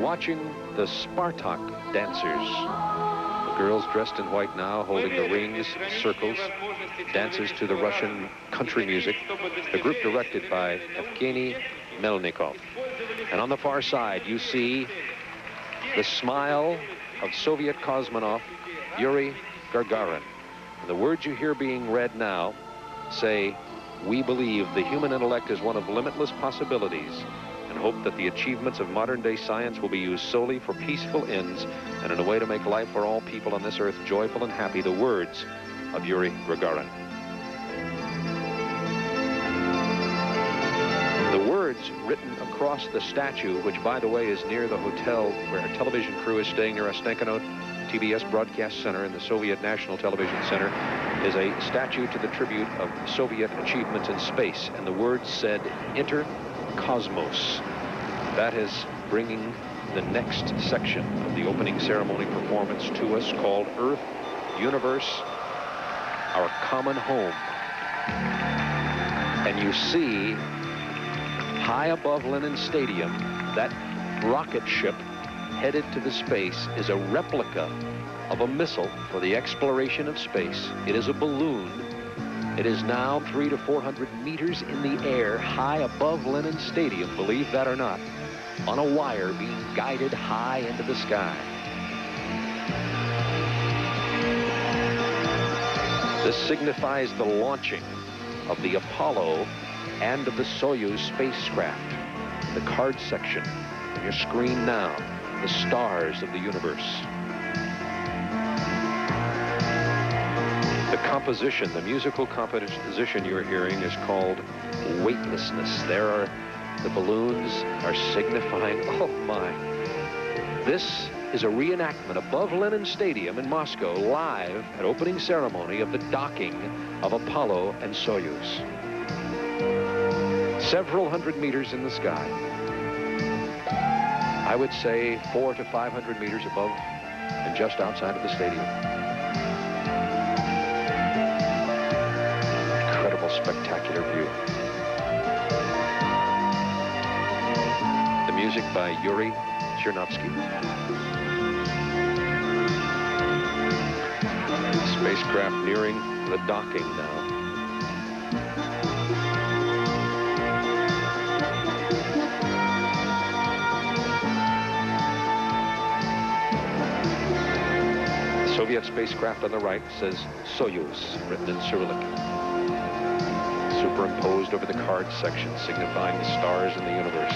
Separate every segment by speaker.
Speaker 1: watching the Spartak dancers. The girls dressed in white now, holding the rings, circles, dances to the Russian country music. The group directed by Evgeny Melnikov. And on the far side, you see the smile of Soviet cosmonaut Yuri Gagarin. The words you hear being read now say, "We believe the human intellect is one of limitless possibilities and hope that the achievements of modern-day science will be used solely for peaceful ends and in a way to make life for all people on this earth joyful and happy." The words of Yuri Gagarin. The words written across the statue, which, by the way, is near the hotel where our television crew is staying near Ostankino TBS Broadcast Center in the Soviet National Television Center, is a statue to the tribute of Soviet achievements in space. And the words said, Interkosmos. That is bringing the next section of the opening ceremony performance to us, called Earth, Universe, Our Common Home. And you see, high above Lenin Stadium, that rocket ship headed to the space is a replica of a missile for the exploration of space. It is a balloon. It is now 300 to 400 meters in the air, high above Lenin Stadium, believe that or not, on a wire being guided high into the sky. This signifies the launching of the Apollo and of the Soyuz spacecraft. The card section on your screen now, the stars of the universe. The composition, the musical composition you're hearing is called Weightlessness. The balloons are signifying, oh my. This is a reenactment above Lenin Stadium in Moscow, live at opening ceremony of the docking of Apollo and Soyuz. Several hundred meters in the sky. I would say 400 to 500 meters above and just outside of the stadium. Incredible, spectacular view. The music by Yuri Chernovsky. Spacecraft nearing the docking now. Soviet spacecraft on the right says Soyuz, written in Cyrillic. Superimposed over the card section, signifying the stars in the universe.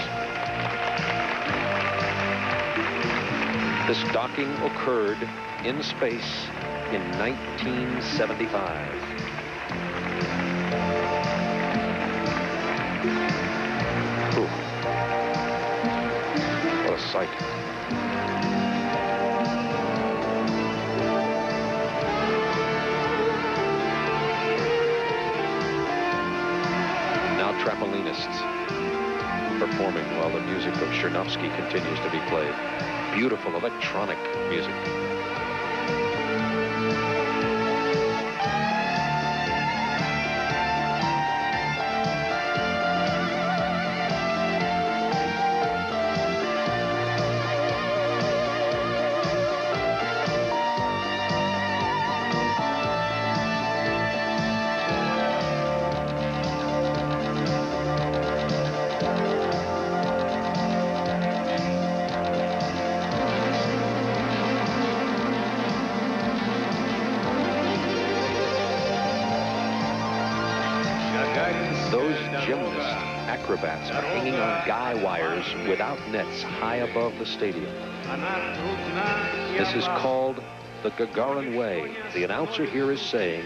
Speaker 1: This docking occurred in space in 1975. Ooh. What a sight. Trampolinists performing while the music of Chernovsky continues to be played. Beautiful electronic music. Acrobats are hanging on guy wires without nets high above the stadium. This is called the Gagarin Way. The announcer here is saying,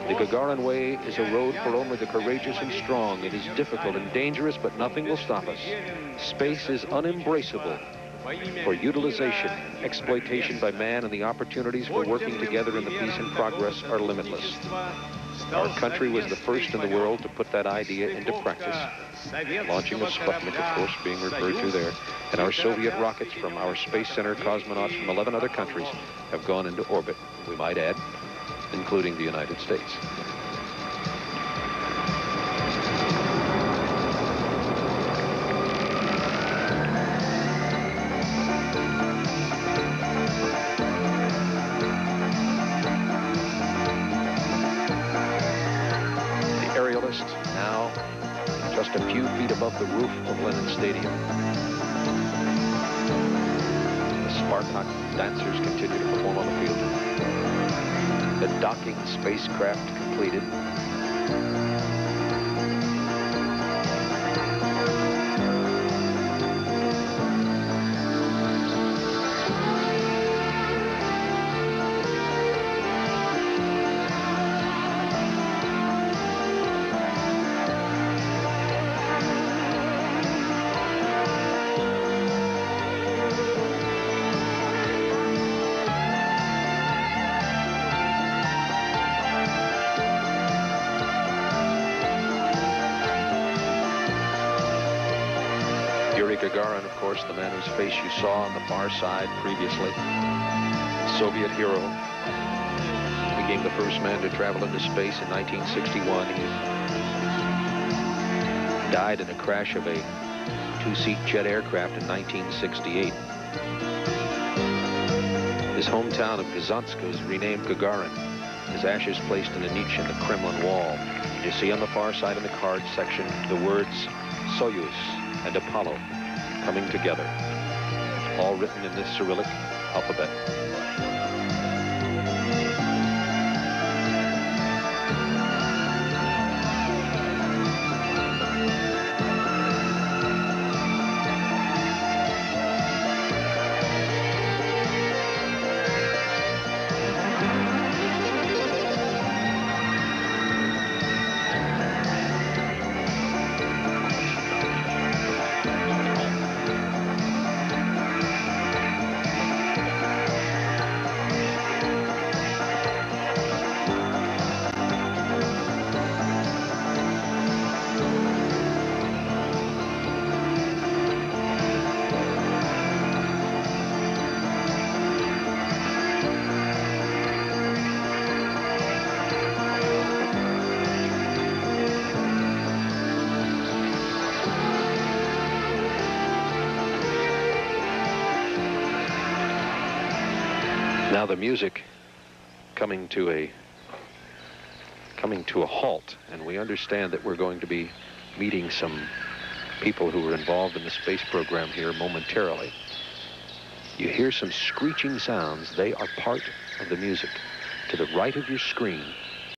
Speaker 1: the Gagarin Way is a road for only the courageous and strong. It is difficult and dangerous, but nothing will stop us. Space is unembraceable for utilization, exploitation by man, and the opportunities for working together in the peace and progress are limitless. Our country was the first in the world to put that idea into practice, launching a Sputnik, of course, being referred to there. And our Soviet rockets from our Space Center cosmonauts from 11 other countries have gone into orbit, we might add, including the United States. now just a few feet above the roof of Lenin Stadium. The Spartak dancers continue to perform on the field. The docking spacecraft completed. Gagarin, of course, the man whose face you saw on the far side previously, Soviet hero, became the first man to travel into space in 1961. He died in a crash of a two-seat jet aircraft in 1968. His hometown of Kazansk was renamed Gagarin. His ashes placed in a niche in the Kremlin wall. You see on the far side in the card section the words Soyuz and Apollo coming together, all written in this Cyrillic alphabet. Now the music coming to a halt, and we understand that we're going to be meeting some people who were involved in the space program here momentarily. You hear some screeching sounds. They are part of the music. To the right of your screen,